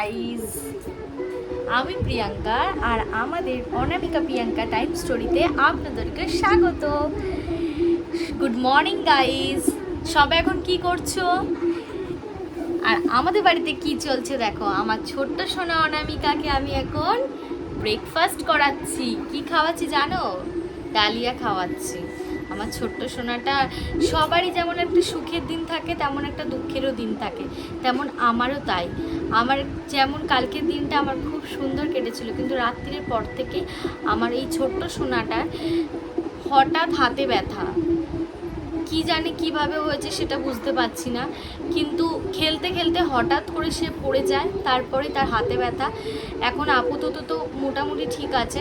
Guys, আমি প্রিয়াঙ্কা আর আমাদের অনামিকা Priyanka time স্টোরিতে আপনাদেরকে স্বাগত। গুড মর্নিং গাইজ, সবাই এখন কি করছো? আর আমাদের বাড়িতে কি চলছে দেখো, আমার ছোট্ট সোনা অনামিকাকে আমি এখন ব্রেকফাস্ট করাচ্ছি। কি খাওয়াচ্ছি জানো? ডালিয়া খাওয়াচ্ছি। আমার ছোট্ট সোনাটা, সবারই যেমন একটা সুখের দিন থাকে তেমন একটা দুঃখেরও দিন থাকে, তেমন আমারও তাই। আমার যেমন কালকের দিনটা আমার খুব সুন্দর কেটেছিল, কিন্তু রাত্রির পর থেকে আমার এই ছোট্ট সোনাটার হঠাৎ হাতে ব্যথা, কি জানি কিভাবে হয়েছে সেটা বুঝতে পারছি না, কিন্তু খেলতে খেলতে হঠাৎ করে সে পড়ে যায়, তারপরে তার হাতে ব্যথা। এখন আপাতত তো মোটামুটি ঠিক আছে,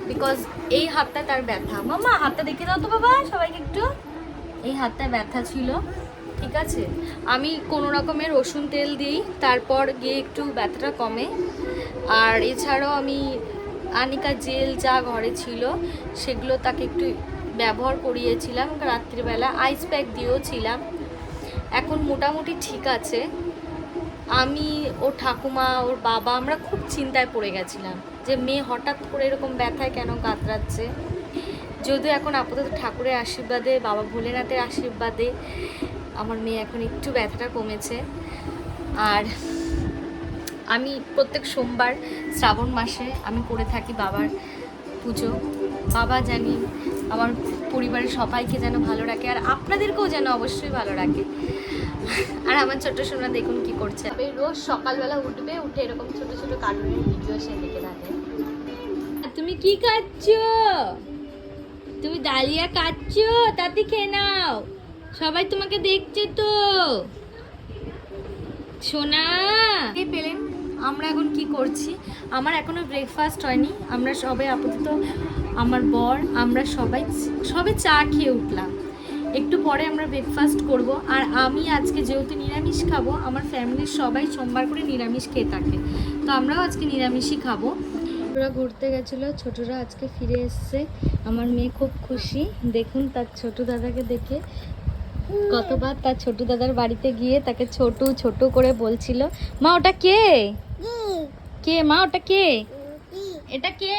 বিকজ এই হাতটা তার ব্যথা। মামা হাতটা দেখে দাও তো বাবা সবাইকে একটু। এই হাতটা ব্যথা ছিল, ঠিক আছে। আমি কোনো রকমের রসুন তেল দিই, তারপর গিয়ে একটু ব্যথাটা কমে। আর এছাড়াও আমি আনিকা জেল যা ঘরে ছিল সেগুলো তাকে একটু ব্যবহার করিয়েছিলাম, রাত্রিবেলা আইস প্যাক দিয়েও ছিলাম। এখন মোটামুটি ঠিক আছে। আমি, ওর ঠাকুমা, ওর বাবা, আমরা খুব চিন্তায় পড়ে গেছিলাম যে মেয়ে হঠাৎ করে এরকম ব্যথায় কেন কাতরাচ্ছে। যদিও এখন আপাতত ঠাকুরের আশীর্বাদে, বাবা ভোলেনাথের আশীর্বাদে আমার মেয়ে এখন একটু ব্যথাটা কমেছে। আর আমি প্রত্যেক সোমবার শ্রাবণ মাসে আমি করে থাকি বাবার পুজো। বাবা জানি আমার পরিবারের সবাইকে যেন ভালো রাখে, আর আপনাদেরকেও যেন অবশ্যই ভালো রাখে। আর আমার ছোট্ট সোনা দেখুন কি করছে, রোজ সকালবেলা উঠবে, উঠে এরকম ছোট ছোট কার্টুনের ভিডিও সে দেখে থাকে। তুমি কি খাচ্ছ? তুমি ডালিয়া খাচ্ছ? তাতে খেয়ে নাও, সবাই তোমাকে দেখছে তো সোনা। পেলেন আমরা এখন কি করছি? আমার এখনো ব্রেকফাস্ট হয়নি। আমরা সবাই আপাতত, আমার বর, আমরা সবে চা খেয়ে উঠলাম। একটু পরে আমরা ব্রেকফাস্ট করব। আর আমি আজকে যেহেতু নিরামিষ খাবো, আমার ফ্যামিলির সবাই সোমবার করে নিরামিষ খেয়ে থাকে, তো আমরাও আজকে নিরামিষই খাবো। ওরা ঘুরতে গেছিলো, ছোটরা আজকে ফিরে এসছে। আমার মেয়ে খুব খুশি, দেখুন তার ছোট দাদাকে দেখে। কতবার তার ছোট দাদার বাড়িতে গিয়ে তাকে ছোট ছোট করে বলছিল। মা ওটা কে? কে মা ওটা কে? এটা কে?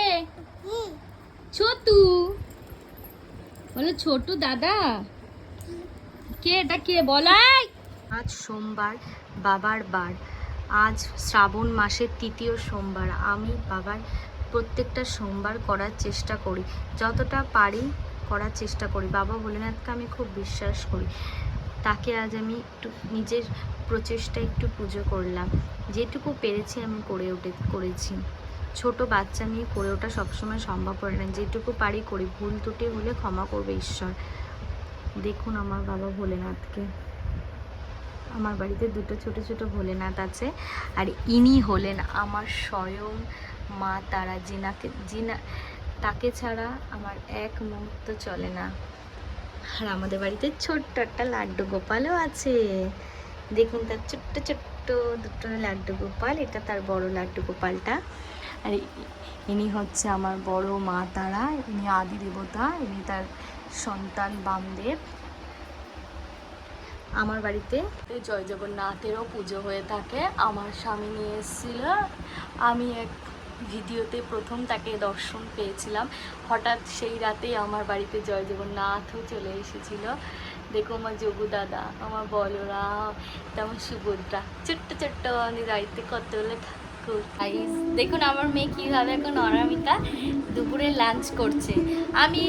ছোটু বলো, ছোটু দাদা কে? এটা কে বলাই? আজ সোমবার, বাবার বার। আজ শ্রাবণ মাসের তৃতীয় সোমবার। আমি বাবার প্রত্যেকটা সোমবার করার চেষ্টা করি, যতটা পারি করার চেষ্টা করি। বাবা ভোলেনাথকে আমি খুব বিশ্বাস করি, তাকে আজ আমি একটু নিজের প্রচেষ্টায় একটু পুজো করলাম। যেটুকু পেরেছি আমি করেছি। ছোট বাচ্চা নিয়ে করে ওঠা সবসময় সম্ভব হয় না, যেটুকু পারি করি। ভুল ত্রুটি হলে ক্ষমা করবে ঈশ্বর। দেখুন আমার বাবা ভোলেনাথকে। আমার বাড়িতে দুটো ছোট ছোট ভোলেনাথ আছে, আর ইনি হলেন আমার স্বয়ং মা তারা, তাকে ছাড়া আমার এক মুহূর্ত চলে না। আর আমাদের বাড়িতে ছোট্ট একটা লাড্ডু গোপালও আছে। দেখুন তার ছোট্ট ছোট্ট দুটো লাড্ডু গোপাল, এটা তার বড় লাড্ডু গোপালটা। আর ইনি হচ্ছে আমার বড় মা তারা, ইনি আদি দেবতা, ইনি তার সন্তান বামদেব। আমার বাড়িতে জয় জগন্নাথেরও পুজো হয়ে থাকে। আমার স্বামী নিয়ে এসেছিল, আমি এক ভিডিওতে প্রথম তাকে দর্শন পেয়েছিলাম। হঠাৎ সেই রাতেই আমার বাড়িতে জয় জগন্নাথও চলে এসেছিল। দেখো আমার যোগু দাদা, আমার বলরাম, তেমন সুভদ্রা, ছোট্ট ছোট্ট আমি বাড়িতে কতগুলো ঠাকুর। দেখুন আমার মেয়ে কীভাবে এখন অনামিকা দুপুরে লাঞ্চ করছে। আমি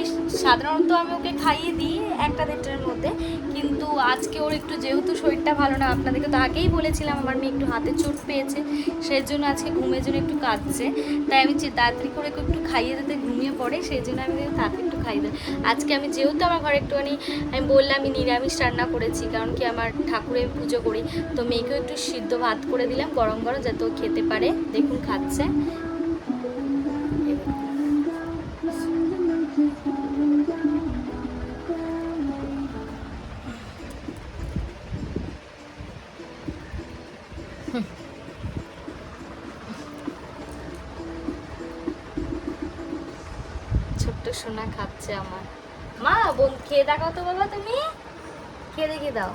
সাধারণত ওকে খাইয়ে দিই 1-1:30টার মধ্যে, কিন্তু আজকে ওর একটু, যেহেতু শরীরটা ভালো না, আপনাদেরকে তো আগেই বলেছিলাম আমার মেয়ে একটু হাতে চোট পেয়েছে, সেই জন্য আজকে ঘুমের জন্য একটু কাঁদছে। তাই আমি তাড়াতাড়ি করে একটু খাইয়ে দিতে, ঘুমিয়ে পড়ে, সেই জন্য আমি তাড়াতাড়ি একটু খাইয়ে দিই। আজকে আমি যেহেতু আমার ঘরে একটুখানি, আমি বললাম আমি নিরামিষ রান্না করেছি, কারণ কি আমার ঠাকুরের পুজো করি, তো মেয়েকেও একটু সিদ্ধ ভাত করে দিলাম গরম গরম, যাতে ও খেতে পারে। দেখুন খাচ্ছে। ছোট্ট সোনা খাচ্ছে আমার। মা বোন খেয়ে দেখাও তো বাবা, তুমি খেয়ে দেখে দাও।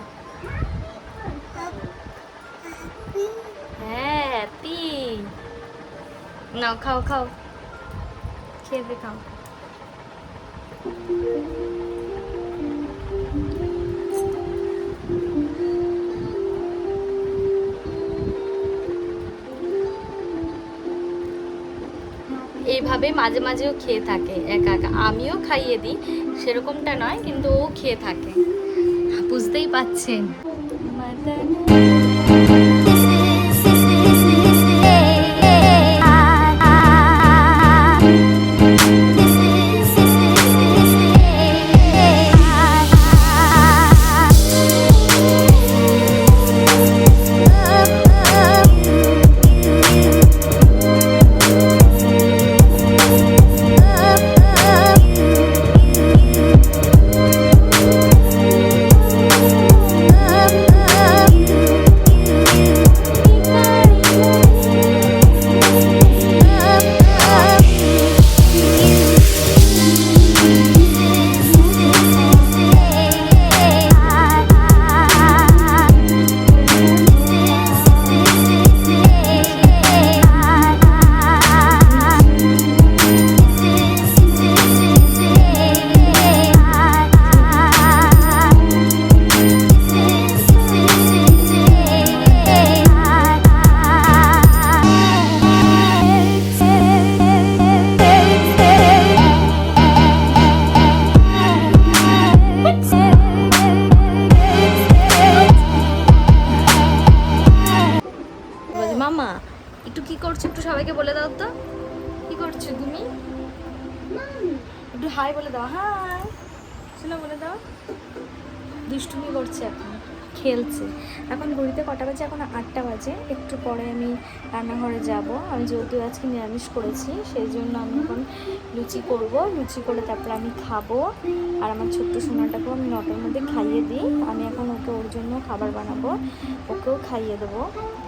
হ্যাঁ নাও খাও খাও, খেয়ে খাও। এইভাবে মাঝে মাঝেও খেয়ে থাকে একা একা, আমিও খাইয়ে দিই, সেরকমটা নয়, কিন্তু ও খেয়ে থাকে, বুঝতেই পাচ্ছেন। মামা একটু কি করছো, একটু সবাইকে বলে দাও তো, কি করছো তুমি? একটু হাই বলে দাও, হাই শোনো বলে দাও। দুষ্টুমি করছে, এখন খেলছে। এখন ঘড়িতে কটা বাজে? এখন 8টা বাজে। একটু পরে আমি রান্নাঘরে যাব। আমি যেহেতু আজকে নিরামিষ করেছি, সেই জন্য আমি এখন লুচি করব। লুচি করে তারপরে আমি খাবো। আর আমার ছোট্ট সোনাটাকেও আমি 9টার মধ্যে খাইয়ে দিই। আমি এখন ওর জন্য খাবার বানাবো, ওকেও খাইয়ে দেবো।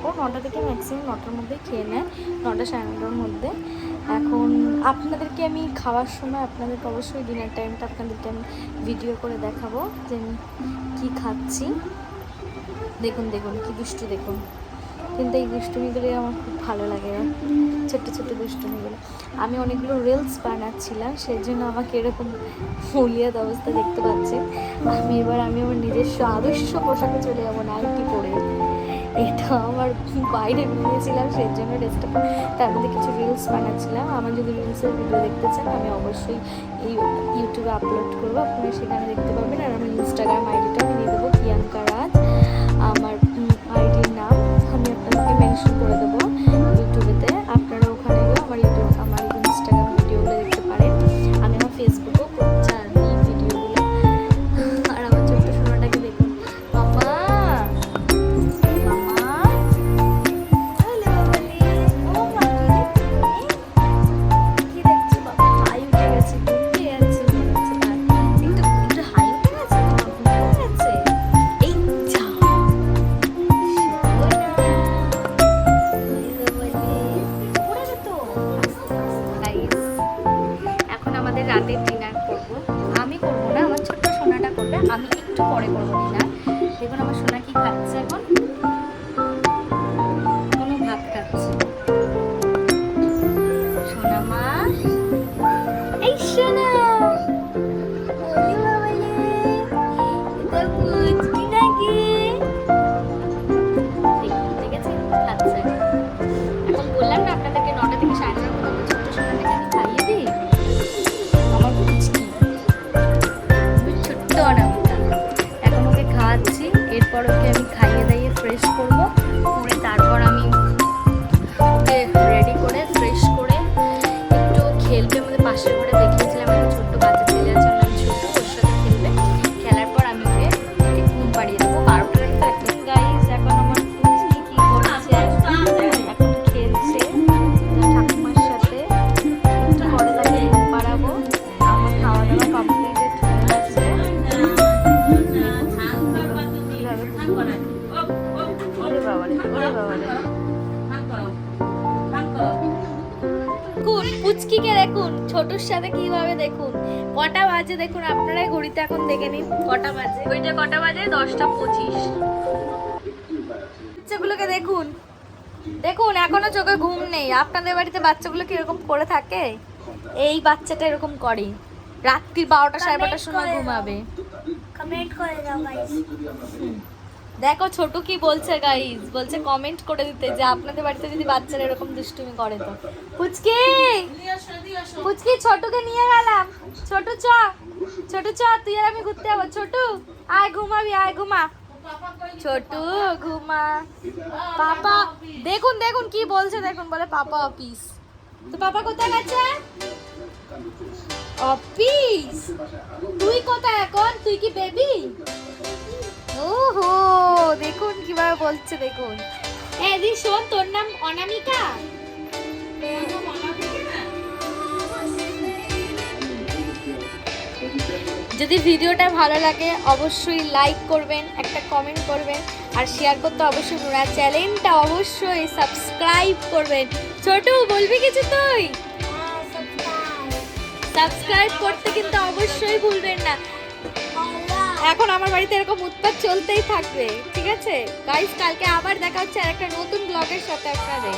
ও 9টা থেকে ম্যাক্সিমাম 9টার মধ্যেই খেয়ে নেয়, 9টা সাড়ে 9টার মধ্যে। এখন আপনাদেরকে আমি খাওয়ার সময় আপনাদেরকে অবশ্যই ডিনার টাইমটা আপনাদেরকে আমি ভিডিও করে দেখাবো যে আমি কী খাচ্ছি। দেখুন দেখুন কি দুষ্টু দেখুন, কিন্তু এই দুষ্টুমিগুলো আমার খুব ভালো লাগে, ছোট্ট ছোট্ট দুষ্টুমিগুলো। আমি অনেকগুলো রিলস বানাচ্ছিলাম, সেই জন্য আমাকে এরকম হুলিয়াত অবস্থা দেখতে পাচ্ছি। আমি আমার নিজস্ব আদর্শ পোশাকে চলে যাবো, নাইটি পরে। এটা আমার বাইরে বেরিয়েছিলাম, সেই জন্য ড্রেসটা, তার মধ্যে কিছু রিলস বানাচ্ছিলাম। আমার যদি রিলসের ভিডিও দেখতে চান, আমি অবশ্যই এই ইউটিউবে আপলোড করবো, আপনারা সেখানে দেখতে পাবেন। আর আমার ইনস্টাগ্রাম আইডিটা আমি দিয়ে দেবো, প্রিয়াঙ্কা রাজ আমার আইডির নাম, আমি আপনাদেরকে মেনশন করে দেবো ইউটিউবেতে। আপনারা ওখানে গিয়ে আমার ইনস্টাগ্রাম ভিডিওগুলো দেখতে পারেন। আমি আমার ফেসবুকেও দিই ভিডিওগুলো। আর আমার ছোট্ট সোনাটাকে দেখুন, মামা মামা হ্যালো বলি, ও মা কি দেখছো বাবা? হাই উঠে গেছে, ঘুমিয়ে যাচ্ছে মনে হচ্ছে তার, একটু হাই উঠে গেছে, ঘুমিয়ে গেছে। এই যা এখন আমাদের রাতের ডিনার করব। আমি করবো না, আমার ছোট্ট সোনাটা করবে, আমি একটু পরে করবো ডিনার। দেখুন আমার সোনা কি খাচ্ছে, এখন কোনো ভাত খাচ্ছে। সোনা মা, এই সোনা এখন বললাম না আপনাদেরকে 9টা থেকে 9:30 পর্যন্ত ছোট্ট সোনাটাকে আমি খাইয়ে দিই। আমার ছোট্ট অনামিকা, এখন ওকে খাওয়াচ্ছি। এরপর ওকে আমি খাইয়ে দাইয়ে ফ্রেশ করবো, করে তারপর আমি ওকে রেডি করে ফ্রেশ করে একটু খেলবে। আমাদের পাশের ঘরে দেখিয়েছিলাম, একটা ছোট্ট বাচ্চা ছেলে আছে, নাম ছোট্ট, ওর সাথে খেলবে। খেলার পর আমি ওকে ঘুম পাড়িয়ে দেবো 12টার একটা। গাইস এখন আমার পুচকি কি করছে, এখন খেলছে ঠাকুমার সাথে। একটু পরে তাকে ঘুম পাড়াবো। আমার খাওয়া দাওয়া কমপ্লিটেড হয়ে গেছে। ওরে বাবারে, ওরে বাবারে, দেখুন পুচকিকে দেখুন, ছোটর সাথে কিভাবে দেখুন। কটা বাজে দেখুন, আপনারাই ঘড়িতে এখন দেখে নিন কটা বাজে। ওইটা কটা বাজে? 10টা 25। বাচ্চাগুলোকে দেখুন দেখুন এখনো চোখে ঘুম নেই। আপনাদের বাড়িতে বাচ্চাগুলো কিরকম করে থাকে? এই বাচ্চাটা এরকম করে, রাত্রি 12টা 12:30টার সময় ঘুমাবে। কমেন্ট করে দাও গাইস। দেখো ছোট কি বলছে গাইস, বলছে কমেন্ট করে দিতে যে আপনাদের বাড়িতে যদি বাচ্চারা এরকম দুষ্টুমি করে তো। পুচকি পুচকি ছোটকে নিয়ে গেলাম। ছোট চ, ছোট চ, তুই আর আমি ঘুরতে যাবো। ছোট আয় ঘুমাবি, আয় ঘুমা। ছোট ঘুমা। পাপা দেখুন দেখুন কি বলছে, দেখুন বলে পাপা অফিস। তো পাপা কোথায় গেছে? অফিস। তুই কোথায় এখন? তুই কি বেবি? ওহো দেখুন কিভাবে বলছে, দেখুন। দি শোন, তোর নাম অনামিকা? যদি ভিডিওটা ভালো লাগে অবশ্যই লাইক করবেন, একটা কমেন্ট করবেন, আর শেয়ার করতে অবশ্যই ভুলবেন না। চ্যানেলটা অবশ্যই সাবস্ক্রাইব করবেন। ছোটু বলবি কিছু তুই? সাবস্ক্রাইব করতে কিন্তু অবশ্যই ভুলবেন না। এখন আমার বাড়িতে এরকম উৎপাত চলতেই থাকবে, ঠিক আছে গাইস? কালকে আবার দেখা হচ্ছে আর একটা নতুন ব্লগের সাথে আপনাদের।